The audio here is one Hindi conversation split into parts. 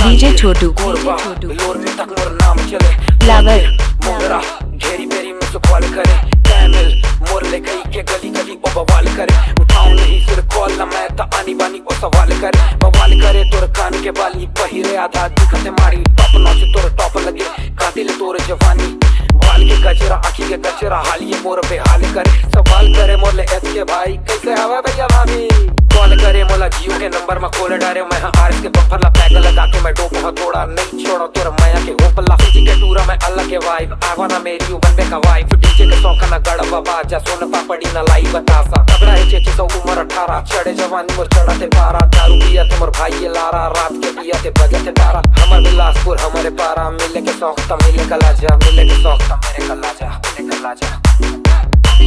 डीजे छोटू लोर में तक मोर नाम चले फ्लावर मोगरा घेरी मेरी में सुखवाल करे कैमल मोर ले गई के गली गली ओ बवाल करे उठाऊं नहीं फिर कॉल ना मैं ता आनी बानी ओ सवाल करे बवाल करे तोर कान के बाली पहिरे आधा दिखते मारी अपनों से तोर टॉप लगे कातिल तोर जवानी बाल के गजरा आखी के गजरा हाल ये मोर पे हाल करे सवाल करे मोर ले एस के भाई कैसे हवा भैया भाभी कॉल करे मोला जियो के नंबर में कॉल डारे मैं आरएस के बफर ला पैक लगा के मैं डोप बहुत थोड़ा नहीं छोड़ो तोर माया के होपला जी के टूरा में अल्लाह के वाइब आवाना मेरी उ बनबे का वाइब डीजे के सौका ना गड़बा बाजा सोन पापड़ी ना लाई बतासा तगड़ा है चेचे सौ उम्र 18 चढ़े जवानी मोर चढ़ाते पारा दारू पिया ते मोर भाई ये लारा रात के पिया ते बजते तारा हमर बिलासपुर हमारे पारा मिले के शौक ता मिले का लाजा मिले के शौक ता मेरे का लाजा मिले का लाजा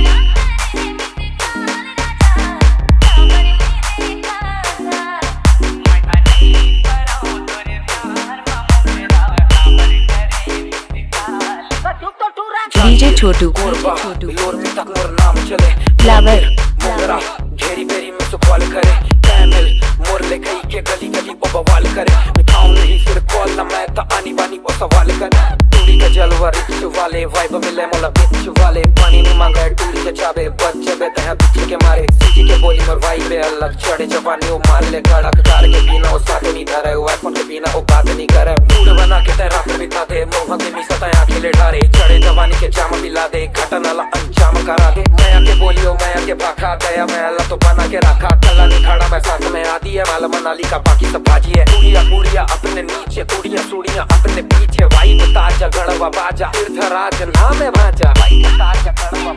डीजे छोटू लोर में तक मोर नाम चले फ्लावर मोगरा घेरी बेरी में सुखवाल करे कैमल मोर ले गई के गली गली ओ बवाल करे उठाऊं नहीं फिर कॉल ना मैं ता आनी बानी ओ सवाल करे टूड़ी का जलवा रिच वाले वाइब मिले मोला बिच वाले पानी में मांगा टूड़ी के चाबे बच्चे बेते हैं बिच के मारे सीजी के बोली मोर वाइब पे अलग चढ़े जवानी ओ मार ले कड़क कार के बिना ओ साथ नहीं धरे ओ आईफोन के बिना ओ बात नहीं करे मूड बना के तेरा बिता दे मोह के मी सता आंखें ले ढारे चढ़े जवानी के जाम पिला दे घटन वाला अंजाम करा दे मैं आके बोलियो मैं आके भाखा गया मैं अल्लाह तो बना के रखा कला नहीं खड़ा मैं साथ में आदि है माला मनाली का बाकी सब बाजी है कुड़िया कुड़िया अपने नीचे कुड़िया सूड़िया अपने पीछे वाइब ताजा गड़वा बाजा तीर्थ राज नाम है भाजा वाइब ताजा गड़वा